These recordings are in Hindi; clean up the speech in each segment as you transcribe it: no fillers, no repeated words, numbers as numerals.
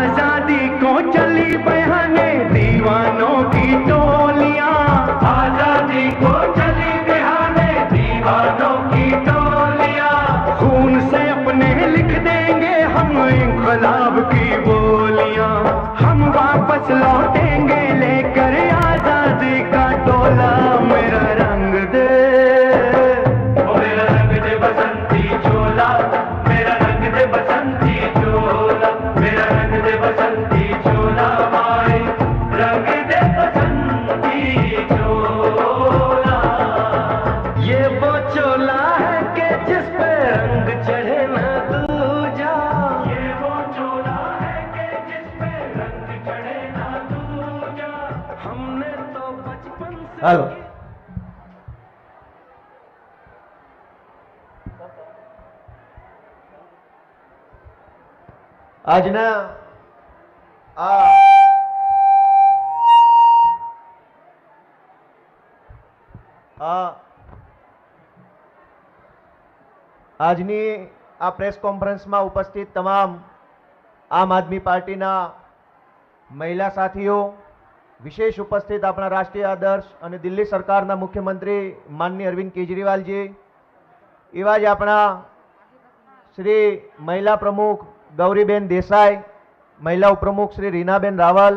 आजादी को चली बहाने दीवानों की टोलियां, आजादी को चली बहाने दीवानों की टोलियां, खून से अपने लिख देंगे हम इंकलाब की बोलियां, हम वापस लौटेंगे लेकर आजादी का टोला। मेरा रंग दे, मेरा रंग दे बसंती चोला, मेरा रंग दे बसंती चोला, मेरा रंग दे बसंती चोला, माए रंग दे बसंती चोला। ये वो चोला है कि जिस पे रंग चढ़े न दूजा, ये वो चोला है कि जिस पे रंग चढ़े न दूजा, हमने तो बचपन से। हेलो, આજના આજની આ પ્રેસ કોન્ફરન્સમાં ઉપસ્થિત તમામ આમ આદમી પાર્ટીના મહિલા સાથીઓ, વિશેષ ઉપસ્થિત આપણા રાષ્ટ્રીય આદર્શ અને દિલ્હી સરકારના મુખ્યમંત્રી માનનીય અરવિંદ કેજરીવાલજી, એવા જ આપણા શ્રી મહિલા પ્રમુખ गौरीबेन देसाई, महिला उपप्रमुख श्री रीनाबेन रावल,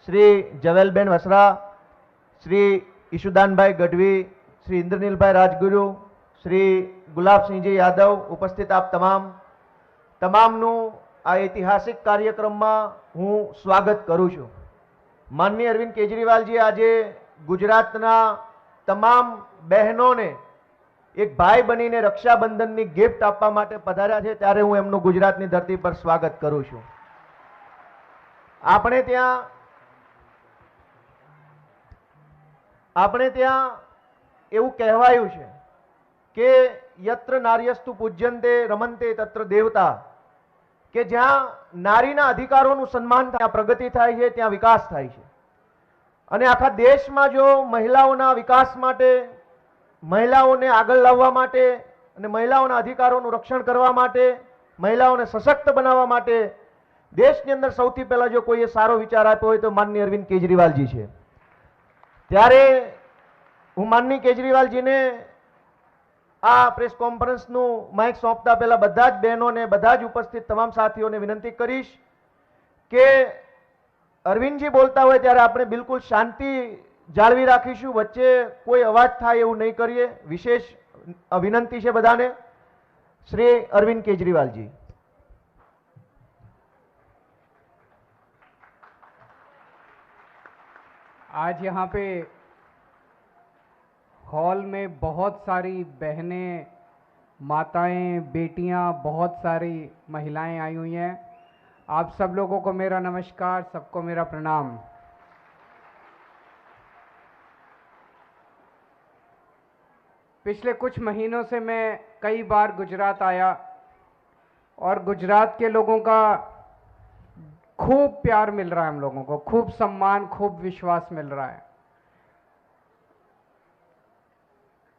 श्री जवेलबेन वसरा, श्री ईशुदान भाई गढ़वी, श्री इंद्रनील भाई राजगुरु, श्री गुलाब सिंह जी यादव, उपस्थित आप तमामनु आ ऐतिहासिक कार्यक्रम में हूँ स्वागत करूँ छूँ। माननीय अरविंद केजरीवाल जी आज गुजरातना तमाम बहनों ने एक भाई बनीने रक्षाबंधन की गिफ्ट आपवा माटे पधार्या छे, त्यारे हूँ एमनुं गुजरातनी धरती पर स्वागत करूँ छूं। આપણે ત્યાં એવું કહેવાયું છે કે યત્ર નાર્યસ્તુ પૂજ્યન્તે રમન્તે તત્ર દેવતા, કે જ્યાં નારીના અધિકારોનું સન્માન થાય, પ્રગતિ થાય છે, ત્યાં વિકાસ થાય છે। અને આખા દેશમાં જો મહિલાઓના વિકાસ માટે, મહિલાઓને આગળ લાવવા માટે અને મહિલાઓના અધિકારોનું રક્ષણ કરવા માટે, મહિલાઓને સશક્ત બનાવવા માટે દેશની અંદર સૌથી પહેલા જો કોઈએ સારો વિચાર આપ્યો હોય તો માનનીય અરવિંદ કેજરીવાલજી છે। ત્યારે હું માનનીય કેજરીવાલજીને આ પ્રેસ કોન્ફરન્સનું માઇક સોંપતા પહેલા બધા જ બહેનોને, બધા જ ઉપસ્થિત તમામ સાથીઓને વિનંતી કરીશ કે અરવિંદજી બોલતા હોય ત્યારે આપણે બિલકુલ શાંતિ જાળવી રાખીશું, વચ્ચે કોઈ અવાજ થાય એવું નહીં કરીએ। વિશેષ વિનંતી છે બધાને। શ્રી અરવિંદ કેજરીવાલજી। आज यहाँ पे हॉल में बहुत सारी बहनें, माताएं, बेटियां, बहुत सारी महिलाएं आई हुई हैं। आप सब लोगों को मेरा नमस्कार, सबको मेरा प्रणाम। पिछले कुछ महीनों से मैं कई बार गुजरात आया और गुजरात के लोगों का खूब प्यार मिल रहा है, हम लोगों को खूब सम्मान, खूब विश्वास मिल रहा है।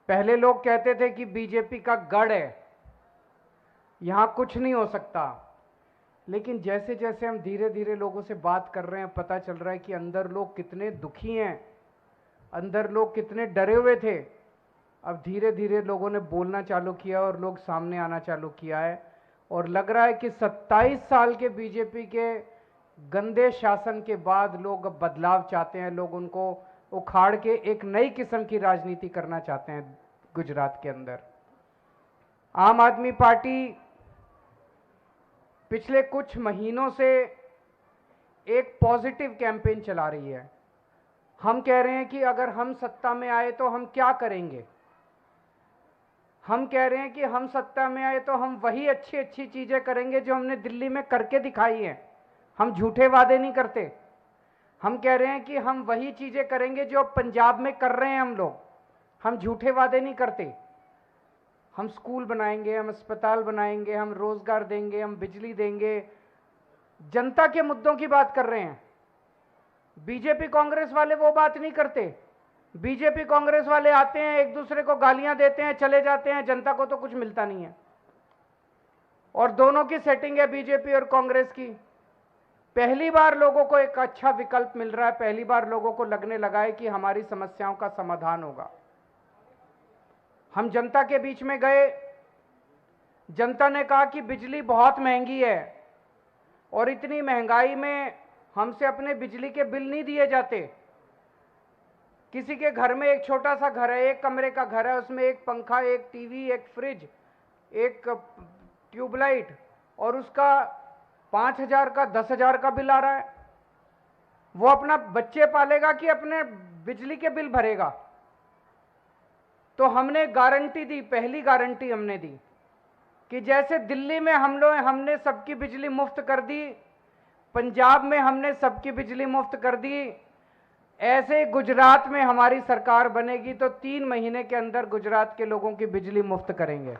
पहले लोग कहते थे कि बीजेपी का गढ़ है, यहाँ कुछ नहीं हो सकता, लेकिन जैसे जैसे हम धीरे धीरे लोगों से बात कर रहे हैं, पता चल रहा है कि अंदर लोग कितने दुखी हैं, अंदर लोग कितने डरे हुए थे। अब धीरे धीरे लोगों ने बोलना चालू किया और लोग सामने आना चालू किया है, और लग रहा है कि 27 साल के बीजेपी के गंदे शासन के बाद लोग अब बदलाव चाहते हैं। लोग उनको उखाड़ के एक नई किस्म की राजनीति करना चाहते हैं गुजरात के अंदर। आम आदमी पार्टी पिछले कुछ महीनों से एक पॉजिटिव कैंपेन चला रही है। हम कह रहे हैं कि अगर हम सत्ता में आए तो हम क्या करेंगे। हम कह रहे हैं कि हम सत्ता में आए तो हम वही अच्छी अच्छी चीजें करेंगे जो हमने दिल्ली में करके दिखाई हैं। हम झूठे वादे नहीं करते। हम कह रहे हैं कि हम वही चीजें करेंगे जो पंजाब में कर रहे हैं हम लोग। हम झूठे वादे नहीं करते। हम स्कूल बनाएंगे, हम अस्पताल बनाएंगे, हम रोजगार देंगे, हम बिजली देंगे। जनता के मुद्दों की बात कर रहे हैं। बीजेपी कांग्रेस वाले वो बात नहीं करते। बीजेपी कांग्रेस वाले आते हैं, एक दूसरे को गालियां देते हैं, चले जाते हैं, जनता को तो कुछ मिलता नहीं है। और दोनों की सेटिंग है बीजेपी और कांग्रेस की। पहली बार लोगों को एक अच्छा विकल्प मिल रहा है, पहली बार लोगों को लगने लगा है कि हमारी समस्याओं का समाधान होगा। हम जनता के बीच में गए, जनता ने कहा कि बिजली बहुत महंगी है और इतनी महंगाई में हमसे अपने बिजली के बिल नहीं दिए जाते। किसी के घर में एक छोटा सा घर है, एक कमरे का घर है, उसमें एक पंखा, एक टीवी, एक फ्रिज, एक ट्यूबलाइट, और उसका 5,000 का 10,000 का बिल आ रहा है। वो अपना बच्चे पालेगा कि अपने बिजली के बिल भरेगा? तो हमने गारंटी दी, पहली गारंटी हमने दी कि जैसे दिल्ली में हमने सबकी बिजली मुफ्त कर दी, पंजाब में हमने सबकी बिजली मुफ्त कर दी, ऐसे गुजरात में हमारी सरकार बनेगी तो 3 महीने के अंदर गुजरात के लोगों की बिजली मुफ्त करेंगे।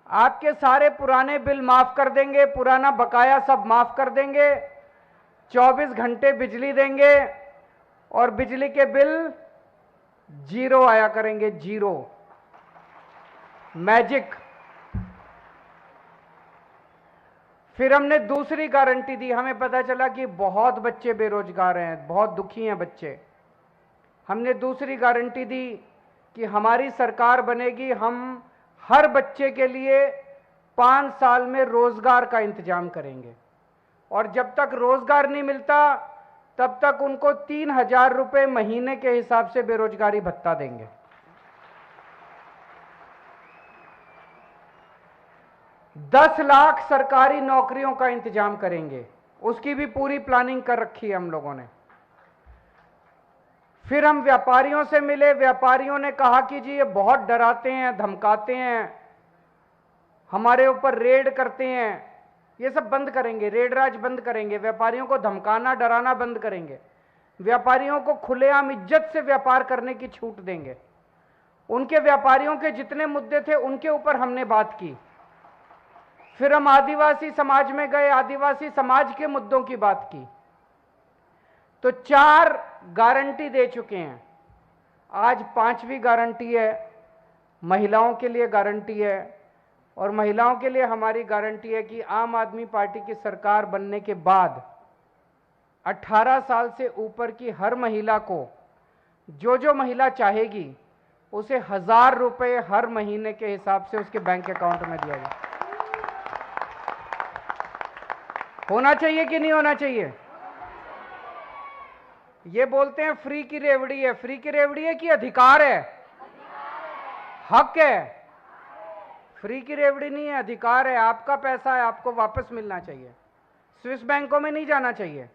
आपके सारे पुराने बिल माफ कर देंगे, पुराना बकाया सब माफ कर देंगे, 24 घंटे बिजली देंगे और बिजली के बिल जीरो आया करेंगे, जीरो, मैजिक। फिर हमने दूसरी गारंटी दी, हमें पता चला कि बहुत बच्चे बेरोजगार हैं, बहुत दुखी हैं बच्चे। हमने दूसरी गारंटी दी कि हमारी सरकार बनेगी, हम हर बच्चे के लिए 5 साल में रोजगार का इंतजाम करेंगे और जब तक रोजगार नहीं मिलता तब तक उनको 3,000 रुपए महीने के हिसाब से बेरोजगारी भत्ता देंगे। 10 लाख सरकारी नौकरियों का इंतजाम करेंगे, उसकी भी पूरी प्लानिंग कर रखी है हम लोगों ने। फिर हम व्यापारियों से मिले, व्यापारियों ने कहा कि जी ये बहुत डराते हैं, धमकाते हैं, हमारे ऊपर रेड करते हैं। ये सब बंद करेंगे, रेड राज बंद करेंगे, व्यापारियों को धमकाना डराना बंद करेंगे, व्यापारियों को खुलेआम इज्जत से व्यापार करने की छूट देंगे। उनके व्यापारियों के जितने मुद्दे थे उनके ऊपर हमने बात की। फिर हम आदिवासी समाज में गए, आदिवासी समाज के मुद्दों की बात की। तो 4 गारंटी दे चुके हैं, आज 5वीं गारंटी है, महिलाओं के लिए गारंटी है। और महिलाओं के लिए हमारी गारंटी है कि आम आदमी पार्टी की सरकार बनने के बाद 18 साल से ऊपर की हर महिला को, जो महिला चाहेगी, उसे 1,000 रुपए हर महीने के हिसाब से उसके बैंक अकाउंट में दिया जाए। होना चाहिए कि नहीं होना चाहिए? ये बोलते हैं फ्री की रेवड़ी है, फ्री की रेवड़ी है कि अधिकार है, हक है? फ्री की रेवड़ी नहीं है, अधिकार है, आपका पैसा है, आपको वापस मिलना चाहिए। स्विस बैंकों में नहीं जाना चाहिए,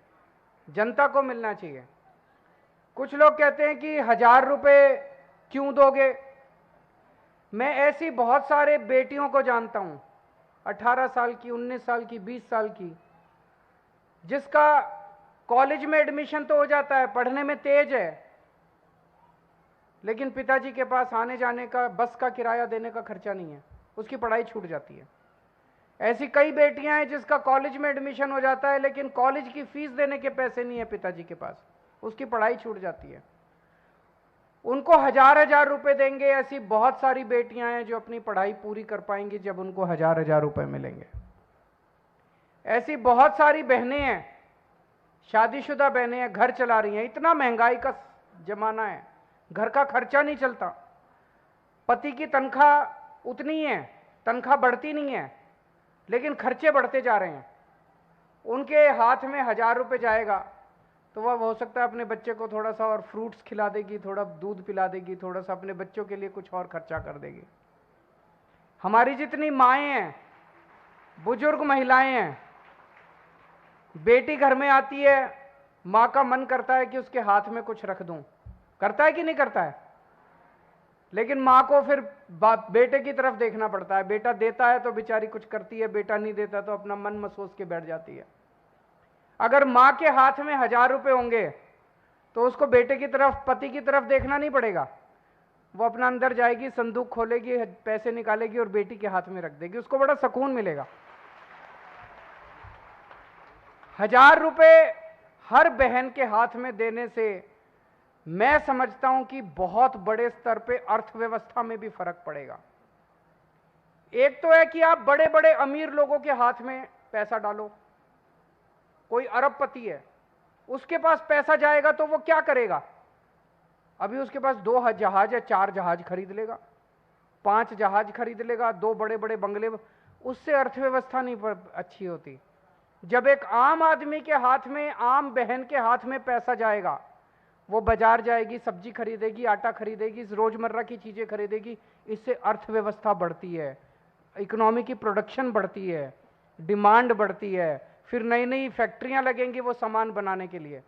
जनता को मिलना चाहिए। कुछ लोग कहते हैं कि 1,000 रुपए क्यों दोगे? मैं ऐसी बहुत सारे बेटियों को जानता हूं, 18 साल की, 19 साल की, 20 साल की, जिसका कॉलेज में एडमिशन तो हो जाता है, पढ़ने में तेज है, लेकिन पिताजी के पास आने जाने का, बस का किराया देने का खर्चा नहीं है, उसकी पढ़ाई छूट जाती है। ऐसी कई बेटियां हैं जिसका कॉलेज में एडमिशन हो जाता है लेकिन कॉलेज की फीस देने के पैसे नहीं है पिताजी के पास, उसकी पढ़ाई छूट जाती है। उनको 1,000 रुपए देंगे। ऐसी बहुत सारी बेटियां हैं जो अपनी पढ़ाई पूरी कर पाएंगी जब उनको 1,000 रुपए मिलेंगे। ऐसी बहुत सारी बहनें हैं, शादीशुदा बहनें हैं, घर चला रही हैं। इतना महंगाई का जमाना है, घर का खर्चा नहीं चलता, पति की तनख्वाह उतनी है, तनख्वाह बढ़ती नहीं है, लेकिन खर्चे बढ़ते जा रहे हैं। उनके हाथ में 1,000 रुपए जाएगा तो वह हो सकता है अपने बच्चे को थोड़ा सा और फ्रूट्स खिला देगी, थोड़ा दूध पिला देगी, थोड़ा सा अपने बच्चों के लिए कुछ और खर्चा कर देगी। हमारी जितनी माएँ हैं, बुजुर्ग महिलाएं हैं, बेटी घर में आती है, माँ का मन करता है कि उसके हाथ में कुछ रख दूं, करता है कि नहीं करता है? लेकिन माँ को फिर बेटे की तरफ देखना पड़ता है। बेटा देता है तो बेचारी कुछ करती है, बेटा नहीं देता तो अपना मन महसूस के बैठ जाती है। अगर माँ के हाथ में 1,000 रुपए होंगे तो उसको बेटे की तरफ, पति की तरफ देखना नहीं पड़ेगा। वो अपना अंदर जाएगी, संदूक खोलेगी, पैसे निकालेगी और बेटी के हाथ में रख देगी, उसको बड़ा सुकून मिलेगा। 1,000 रुपए हर बहन के हाथ में देने से मैं समझता हूं कि बहुत बड़े स्तर पे अर्थव्यवस्था में भी फर्क पड़ेगा। एक तो है कि आप बड़े बड़े अमीर लोगों के हाथ में पैसा डालो। कोई अरबपति है, उसके पास पैसा जाएगा तो वो क्या करेगा? अभी उसके पास 2 जहाज है, 4 जहाज खरीद लेगा, 5 जहाज खरीद लेगा, 2 बड़े बड़े बंगले। उससे अर्थव्यवस्था नहीं अच्छी होती। जब एक आम आदमी के हाथ में, आम बहन के हाथ में पैसा जाएगा, वो बाजार जाएगी, सब्जी खरीदेगी, आटा खरीदेगी, रोजमर्रा की चीजें खरीदेगी, इससे अर्थव्यवस्था बढ़ती है, इकोनॉमी की प्रोडक्शन बढ़ती है, डिमांड बढ़ती है, फिर नई नई फैक्ट्रियां लगेंगी वो सामान बनाने के लिए।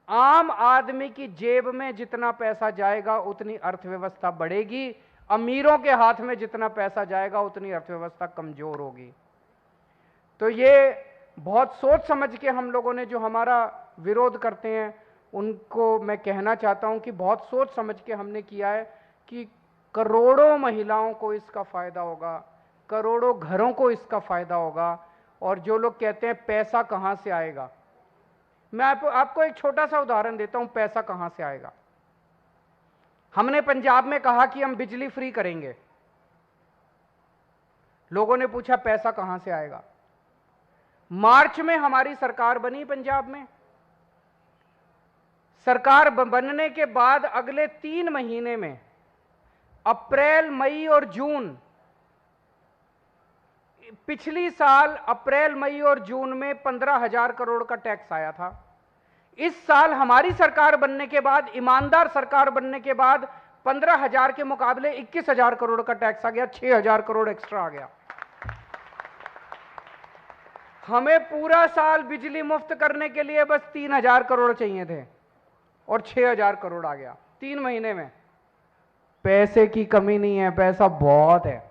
आम आदमी की जेब में जितना पैसा जाएगा उतनी अर्थव्यवस्था बढ़ेगी, अमीरों के हाथ में जितना पैसा जाएगा उतनी अर्थव्यवस्था कमजोर होगी। तो ये बहुत सोच समझ के हम लोगों ने, जो हमारा विरोध करते हैं, उनको मैं कहना चाहता हूं कि बहुत सोच समझ के हमने किया है कि करोड़ों महिलाओं को इसका फायदा होगा, करोड़ों घरों को इसका फायदा होगा। और जो लोग कहते हैं पैसा कहां से आएगा, मैं आपको एक छोटा सा उदाहरण देता हूं, पैसा कहां से आएगा। हमने पंजाब में कहा कि हम बिजली फ्री करेंगे, लोगों ने पूछा पैसा कहां से आएगा। मार्च में हमारी सरकार बनी पंजाब में। सरकार बनने के बाद अगले 3 महीने में, अप्रैल, मई और जून, पिछली साल अप्रैल, मई और जून में 15,000 करोड़ का टैक्स आया था। इस साल हमारी सरकार बनने के बाद, ईमानदार सरकार बनने के बाद, 15,000 के मुकाबले 21,000 करोड़ का टैक्स आ गया, 6,000 करोड़ एक्स्ट्रा आ गया। हमें पूरा साल बिजली मुफ्त करने के लिए बस 3,000 करोड़ चाहिए थे और 6,000 करोड़ आ गया 3 महीने में। पैसे की कमी नहीं है, पैसा बहुत है।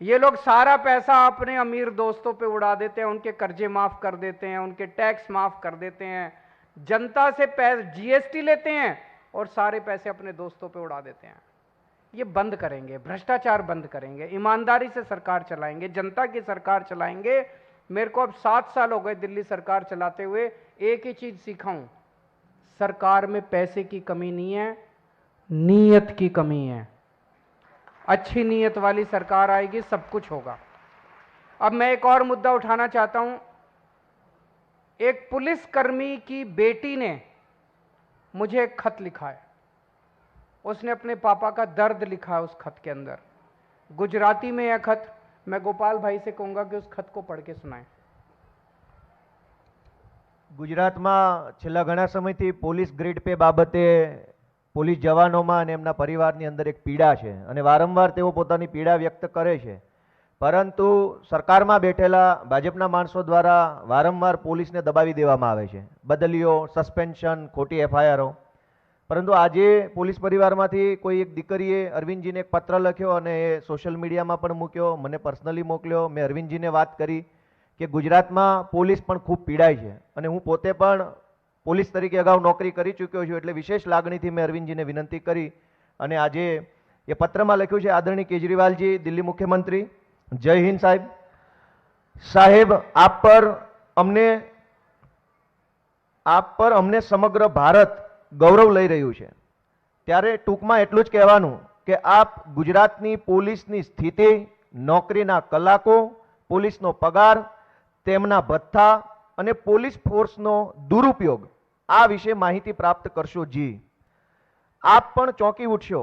ये लोग सारा पैसा अपने अमीर दोस्तों पे उड़ा देते हैं, उनके कर्जे माफ कर देते हैं, उनके टैक्स माफ कर देते हैं, जनता से जीएसटी लेते हैं और सारे पैसे अपने दोस्तों पे उड़ा देते हैं। ये बंद करेंगे, भ्रष्टाचार बंद करेंगे, ईमानदारी से सरकार चलाएंगे, जनता की सरकार चलाएंगे। मेरे को अब 7 साल हो गए दिल्ली सरकार चलाते हुए, एक ही चीज सीखा हूं, सरकार में पैसे की कमी नहीं है, नीयत की कमी है। अच्छी नीयत वाली सरकार आएगी, सब कुछ होगा। अब मैं एक और मुद्दा उठाना चाहता हूं। एक पुलिसकर्मी की बेटी ने मुझे एक खत लिखा है, उसने अपने पापा का दर्द लिखा है उस खत के अंदर, गुजराती में यह खत। मैं गोपाल भाई से कहूंगा कि उस खत को पढ़ के सुनाएं। ગુજરાતમાં છેલ્લા ઘણા સમયથી પોલીસ ગ્રીડ પે બાબતે પોલીસ જવાનોમાં અને એમના પરિવારની અંદર એક પીડા છે અને વારંવાર તેઓ પોતાની પીડા વ્યક્ત કરે છે, પરંતુ સરકારમાં બેઠેલા ભાજપના માણસો દ્વારા વારંવાર પોલીસને દબાવી દેવામાં આવે છે, બદલીઓ, સસ્પેન્શન, ખોટી એફઆઈઆરો। પરંતુ આજે પોલીસ પરિવારમાંથી કોઈ એક દીકરીએ અરવિંદજીને એક પત્ર લખ્યો અને એ સોશિયલ મીડિયામાં પણ મૂક્યો, મને પર્સનલી મોકલ્યો। મેં અરવિંદજીને વાત કરી કે ગુજરાતમાં પોલીસ પણ ખૂબ પીડાય છે અને હું પોતે પણ પોલીસ તરીકે અગાઉ નોકરી કરી ચૂક્યો છું, એટલે વિશેષ લાગણીથી મેં અરવિંદજીને વિનંતી કરી અને આજે એ પત્રમાં લખ્યું છે, આદરણીય કેજરીવાલજી, દિલ્હી મુખ્યમંત્રી, જય હિન્દ સાહેબ। સાહેબ, આપ પર અમને સમગ્ર ભારત ગૌરવ લઈ રહ્યું છે, ત્યારે ટૂંકમાં એટલું જ કહેવાનું કે આપ ગુજરાતની પોલીસની સ્થિતિ, નોકરીના કલાકો, પોલીસનો પગાર, તેમના ભથ્થા અને પોલીસ ફોર્સનો દુરુપયોગ આ વિશે માહિતી પ્રાપ્ત કરશો જી। આપ પણ ચોંકી ઉઠશો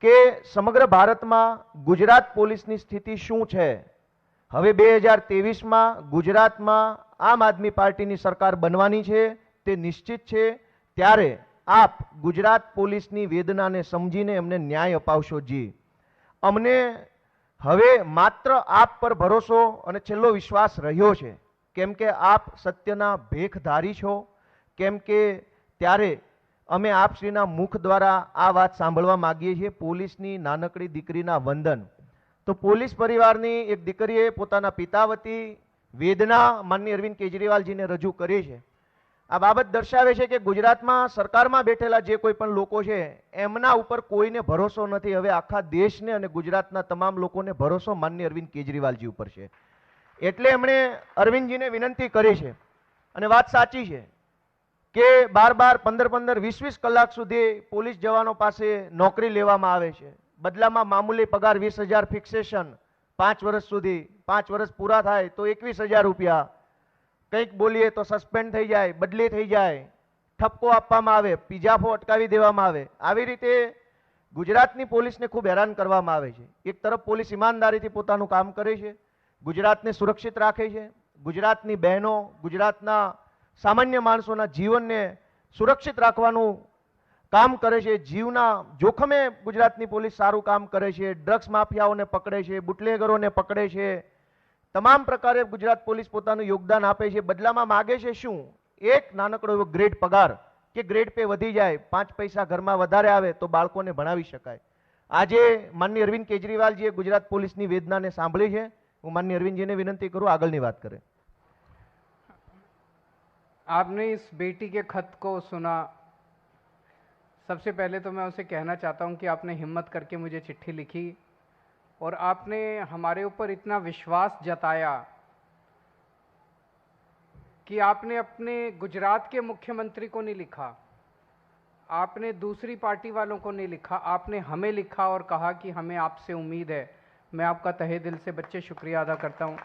કે સમગ્ર ભારતમાં ગુજરાત પોલીસની સ્થિતિ શું છે। હવે 2023માં ગુજરાતમાં આમ આદમી પાર્ટીની સરકાર બનવાની છે, તે નિશ્ચિત છે, ત્યારે આપ ગુજરાત પોલીસની વેદનાને સમજીને એમને ન્યાય અપાવશો જી। અમને હવે માત્ર આપ પર ભરોસો અને છેલ્લો વિશ્વાસ રહ્યો છે, કેમ કે આપ સત્યના ભેખધારી છો, કેમ કે ત્યારે અમે આપશ્રીના મુખ દ્વારા આ વાત સાંભળવા માંગીએ છીએ, પોલીસની નાનકડી દીકરીના વંદન। તો પોલીસ પરિવારની એક દીકરીએ પોતાના પિતા વતી વેદના માનનીય અરવિંદ કેજરીવાલજીને રજૂ કરી છે। આ બાબત દર્શાવે છે કે ગુજરાતમાં સરકારમાં બેઠેલા જે કોઈ પણ લોકો છે એમના ઉપર કોઈને ભરોસો નથી। હવે આખા દેશને અને ગુજરાતના તમામ લોકોને ભરોસો માનનીય અરવિંદ કેજરીવાલજી ઉપર છે, એટલે એમણે અરવિંદજીને વિનંતી કરી છે। અને વાત સાચી છે કે 12-12, 15-15, 20-20 કલાક સુધી પોલીસ જવાનો પાસે નોકરી લેવામાં આવે છે, બદલામાં મામૂલી પગાર 20,000 ફિક્સેશન, 5 વર્ષ સુધી, 5 વર્ષ પૂરા થાય તો 21,000 રૂપિયા, કંઈક બોલીએ તો સસ્પેન્ડ થઈ જાય, બદલી થઈ જાય, ઠપકો આપવામાં આવે, પીજાફો અટકાવી દેવામાં આવે. આવી રીતે ગુજરાતની પોલીસને ખૂબ હેરાન કરવામાં આવે છે. એક તરફ પોલીસ ઈમાનદારીથી પોતાનું કામ કરે છે, ગુજરાતને સુરક્ષિત રાખે છે, ગુજરાતની બહેનો, ગુજરાતના સામાન્ય માણસોના જીવનને સુરક્ષિત રાખવાનું કામ કરે છે. જીવના જોખમે ગુજરાતની પોલીસ સારું કામ કરે છે. ડ્રગ્સ માફિયાઓને પકડે છે, બુટલેગરોને પકડે છે. તમામ પ્રકારે ગુજરાત પોલીસ પોતાનું યોગદાન આપે છે. બદલામાં માગે છે શું? એક નાનકડો એવો ગ્રેડ પગાર કે ગ્રેડ પે વધી જાય, 5 પૈસા ઘરમાં વધારે આવે તો બાળકોને ભણાવી શકાય. આજે માનનીય અરવિંદ કેજરીવાલજીએ ગુજરાત પોલીસની વેદનાને સાંભળી છે. હું માનનીય અરવિંદજીને વિનંતી કરું આગળની વાત करें. आपने इस बेटी के खत को सुना. सबसे पहले तो मैं उसे कहना चाहता हूं कि आपने हिम्मत करके मुझे चिट्ठी लिखी और आपने हमारे ऊपर इतना विश्वास जताया कि आपने अपने गुजरात के मुख्यमंत्री को नहीं लिखा, आपने दूसरी पार्टी वालों को नहीं लिखा, आपने हमें लिखा और कहा कि हमें आपसे उम्मीद है. मैं आपका तहे दिल से बच्चे शुक्रिया अदा करता हूं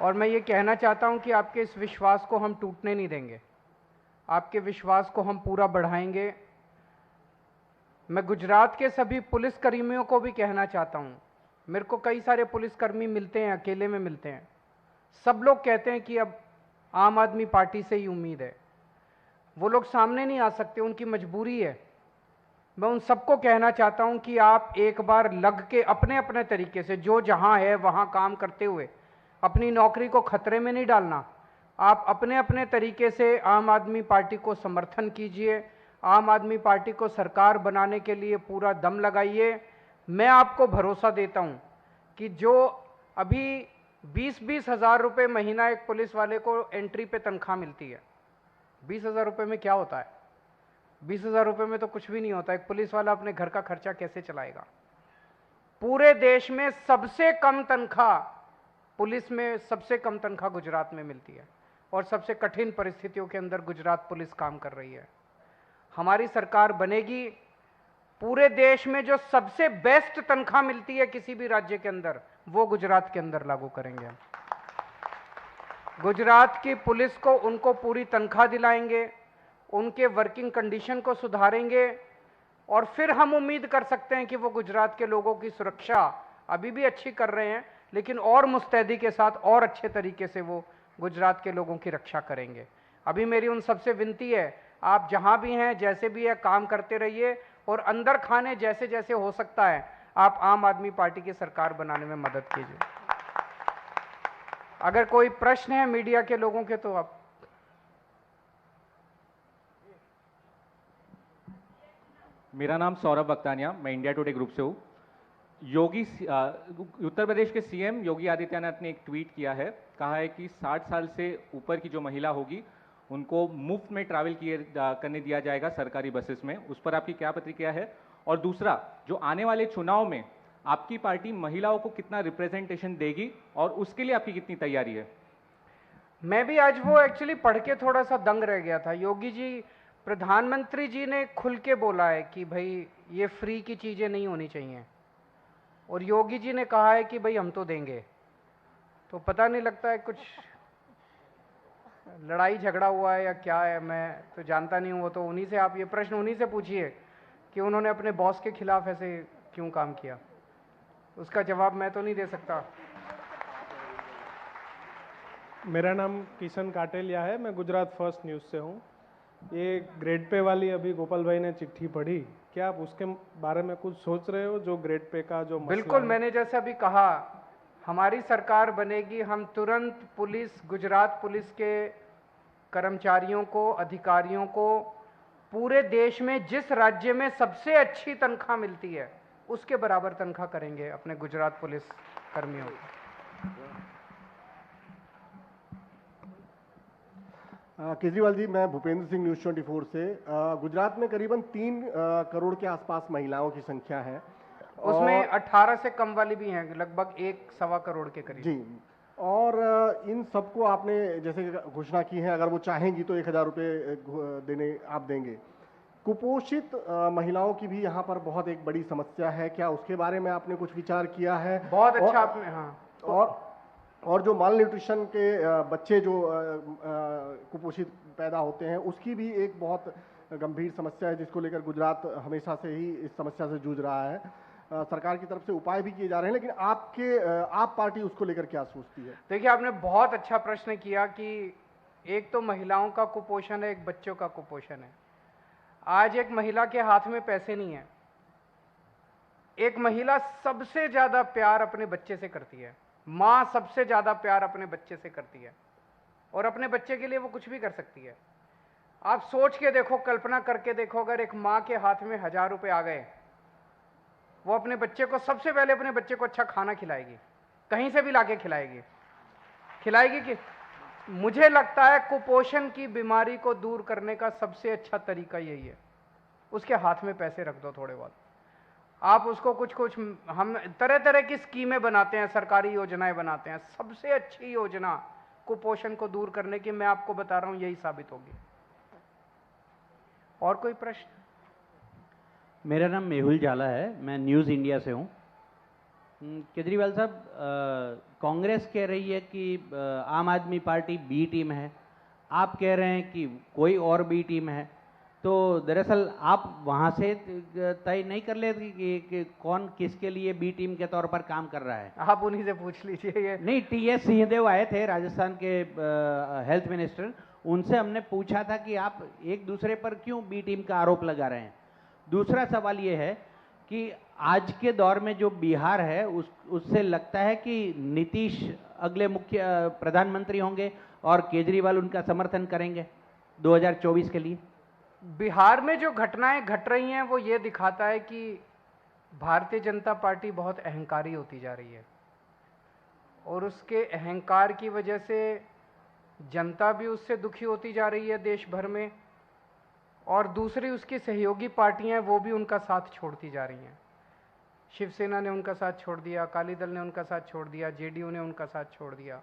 और मैं ये कहना चाहता हूं कि आपके इस विश्वास को हम टूटने नहीं देंगे, आपके विश्वास को हम पूरा बढ़ाएंगे. मैं गुजरात के सभी पुलिसकर्मियों को भी कहना चाहता हूं, मेरे को कई सारे पुलिसकर्मी मिलते हैं, अकेले में मिलते हैं, सब लोग कहते हैं कि अब आम आदमी पार्टी से ही उम्मीद है. वो लोग सामने नहीं आ सकते, उनकी मजबूरी है. मैं उन सबको कहना चाहता हूं कि आप एक बार लग के अपने अपने तरीके से जो जहां है वहां काम करते हुए अपनी नौकरी को खतरे में नहीं डालना. आप अपने अपने तरीके से आम आदमी पार्टी को समर्थन कीजिए, आम आदमी पार्टी को सरकार बनाने के लिए पूरा दम लगाइए. मैं आपको भरोसा देता हूं कि जो अभी 20-20 हज़ार रुपये महीना एक पुलिस वाले को एंट्री पे तनख्वाह मिलती है, 20,000 रुपये में क्या होता है? 20,000 रुपये में तो कुछ भी नहीं होता. एक पुलिस वाला अपने घर का खर्चा कैसे चलाएगा? पूरे देश में सबसे कम तनख्वाह पुलिस में, सबसे कम तनख्वाह गुजरात में मिलती है और सबसे कठिन परिस्थितियों के अंदर गुजरात पुलिस काम कर रही है. हमारी सरकार बनेगी, पूरे देश में जो सबसे बेस्ट तनख्वाह मिलती है किसी भी राज्य के अंदर, वो गुजरात के अंदर लागू करेंगे. गुजरात की पुलिस को उनको पूरी तनख्वाह दिलाएंगे, उनके वर्किंग कंडीशन को सुधारेंगे और फिर हम उम्मीद कर सकते हैं कि वो गुजरात के लोगों की सुरक्षा अभी भी अच्छी कर रहे हैं, लेकिन और मुस्तैदी के साथ और अच्छे तरीके से वो गुजरात के लोगों की रक्षा करेंगे. अभी मेरी उन सबसे विनती है, आप जहां भी हैं, जैसे भी है, काम करते रहिए और अंदर खाने जैसे जैसे हो सकता है आप आम आदमी पार्टी की सरकार बनाने में मदद कीजिए. अगर कोई प्रश्न है मीडिया के लोगों के तो आप. मेरा नाम सौरभ बख्तानिया, मैं इंडिया टुडे ग्रुप से हूँ. उत्तर प्रदेश के सीएम योगी आदित्यनाथ ने एक ट्वीट किया है, कहा है कि 60 साल से ऊपर की जो महिला होगी उनको मुफ्त में ट्रैवल करने दिया जाएगा सरकारी बसेस में. उस पर आपकी क्या प्रतिक्रिया है? और दूसरा, जो आने वाले चुनाव में आपकी पार्टी महिलाओं को कितना रिप्रेजेंटेशन देगी और उसके लिए आपकी कितनी तैयारी है? मैं भी आज वो एक्चुअली पढ़ के थोड़ा सा दंग रह गया था. योगी जी, प्रधानमंत्री जी ने खुल के बोला है कि भाई ये फ्री की चीजें नहीं होनी चाहिए और योगी जी ने कहा है कि भाई हम तो देंगे. तो पता नहीं लगता है कुछ लड़ाई झगड़ा हुआ है या क्या है, मैं तो जानता नहीं हूँ. वो तो उन्हीं से, आप ये प्रश्न उन्हीं से पूछिए कि उन्होंने अपने बॉस के खिलाफ ऐसे क्यों काम किया. उसका जवाब मैं तो नहीं दे सकता. मेरा नाम किशन काटेलिया है, मैं गुजरात फर्स्ट न्यूज़ से हूँ. ये ग्रेड पे वाली अभी गोपाल भाई ने चिट्ठी पढ़ी, क्या आप उसके बारे में कुछ सोच रहे हो? जो ग्रेड पे का जो बिल्कुल, मैंने जैसे अभी कहा, हमारी सरकार बनेगी, हम तुरंत पुलिस, गुजरात पुलिस के कर्मचारियों को, अधिकारियों को पूरे देश में जिस राज्य में सबसे अच्छी तनख्वाह मिलती है उसके बराबर तनख्वाह करेंगे अपने गुजरात पुलिस कर्मियों को. केजरीवाल जी, मैं भूपेंद्र सिंह, न्यूज़ 24 से. गुजरात में करीबन 3 करोड़ के आसपास महिलाओं की संख्या है. उसमें 18 से कम वाली भी हैं, लगभग 1-1.25 करोड़ के करीब. जी, और इन सबको आपने जैसे घोषणा की है, अगर वो चाहेंगी तो 1,000 रुपये देने आप देंगे. कुपोषित महिलाओं की भी यहाँ पर बहुत एक बड़ी समस्या है, क्या उसके बारे में आपने कुछ विचार किया है? बहुत अच्छा आपने, हाँ। और जो माल न्यूट्रिशन के बच्चे जो कुपोषित पैदा होते हैं, उसकी भी एक बहुत गंभीर समस्या है, जिसको लेकर गुजरात हमेशा से ही इस समस्या से जूझ रहा है। सरकार की तरफ से उपाय भी किए जा रहे हैं, लेकिन आप पार्टी उसको लेकर क्या सोचती है? देखिए, आपने बहुत अच्छा प्रश्न किया कि एक तो महिलाओं का कुपोषण है, एक बच्चों का कुपोषण है। आज एक महिला के हाथ में पैसे नहीं है। एक महिला सबसे ज्यादा प्यार अपने बच्चे से करती है। मां सबसे ज्यादा प्यार अपने बच्चे से करती है और अपने बच्चे के लिए वो कुछ भी कर सकती है। आप सोच के देखो, कल्पना करके देखो, अगर एक मां के हाथ में 1000 रुपए आ गए, वो अपने बच्चे को सबसे पहले अपने बच्चे को अच्छा खाना खिलाएगी, कहीं से भी लाके खिलाएगी कि मुझे लगता है कुपोषण की बीमारी को दूर करने का सबसे अच्छा तरीका यही है। उसके हाथ में पैसे रख दो थोड़े बहुत, आप उसको कुछ हम तरह तरह की स्कीमें बनाते हैं, सरकारी योजनाएं बनाते हैं। सबसे अच्छी योजना कुपोषण को दूर करने की, मैं आपको बता रहा हूं, यही साबित होगी। और कोई प्रश्न? मेरा नाम मेहुल जाला है, मैं न्यूज़ इंडिया से हूँ। केजरीवाल साहब, कांग्रेस कह रही है कि आम आदमी पार्टी बी टीम है, आप कह रहे हैं कि कोई और बी टीम है, तो दरअसल आप वहाँ से तय नहीं कर लेते कि कौन किसके लिए बी टीम के तौर पर काम कर रहा है? आप उन्हीं से पूछ लीजिए। ये नहीं, टी.एस. सिंहदेव आए थे, राजस्थान के हेल्थ मिनिस्टर, उनसे हमने पूछा था कि आप एक दूसरे पर क्यों बी टीम का आरोप लगा रहे हैं। दूसरा सवाल ये है कि आज के दौर में जो बिहार है उससे लगता है कि नीतीश अगले मुख्य प्रधानमंत्री होंगे और केजरीवाल उनका समर्थन करेंगे 2024 के लिए। बिहार में जो घटनाएं घट रही हैं वो ये दिखाता है कि भारतीय जनता पार्टी बहुत अहंकारी होती जा रही है और उसके अहंकार की वजह से जनता भी उससे दुखी होती जा रही है देश भर में, और दूसरी उसकी सहयोगी पार्टियां वो भी उनका साथ छोड़ती जा रही हैं। शिवसेना ने उनका साथ छोड़ दिया, अकाली दल ने उनका साथ छोड़ दिया, जेडीयू ने उनका साथ छोड़ दिया।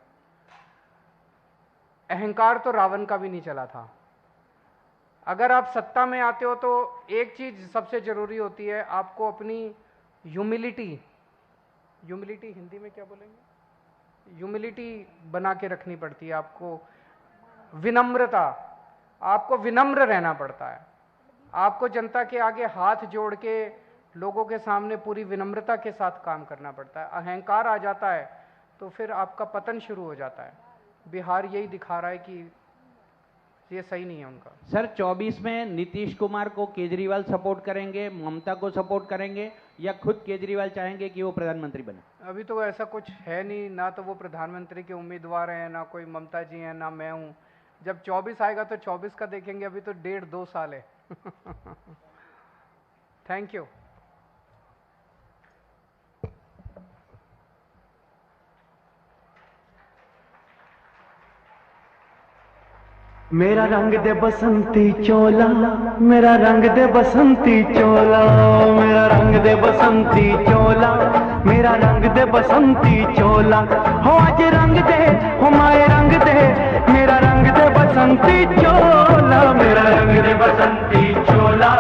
अहंकार तो रावण का भी नहीं चला था। अगर आप सत्ता में आते हो तो एक चीज सबसे जरूरी होती है, आपको अपनी ह्यूमिलिटी हिंदी में क्या बोलेंगे, ह्यूमिलिटी बना के रखनी पड़ती है। आपको विनम्रता, आपको विनम्र रहना पड़ता है। आपको जनता के आगे हाथ जोड़ के लोगों के सामने पूरी विनम्रता के साथ काम करना पड़ता है। अहंकार आ जाता है तो फिर आपका पतन शुरू हो जाता है। बिहार यही दिखा रहा है कि ये सही नहीं है उनका। सर, 24 में नीतीश कुमार को केजरीवाल सपोर्ट करेंगे, ममता को सपोर्ट करेंगे, या खुद केजरीवाल चाहेंगे कि वो प्रधानमंत्री बने? अभी तो ऐसा कुछ है नहीं, ना तो वो प्रधानमंत्री के उम्मीदवार हैं, ना कोई ममता जी हैं, ना मैं हूं। जब 24 आएगा तो 24 का देखेंगे, अभी तो 1.5-2 साल है। Thank you. मेरा रंग दे बसंती चोला, मेरा रंग दे बसंती चोला, मेरा रंग दे बसंती चोला, मेरा रंग दे बसंती चोला। हो आज रंग दे, हो माए रंग दे, मेरा रंग दे बसंती चोला, मेरा रंग दे बसंती चोला।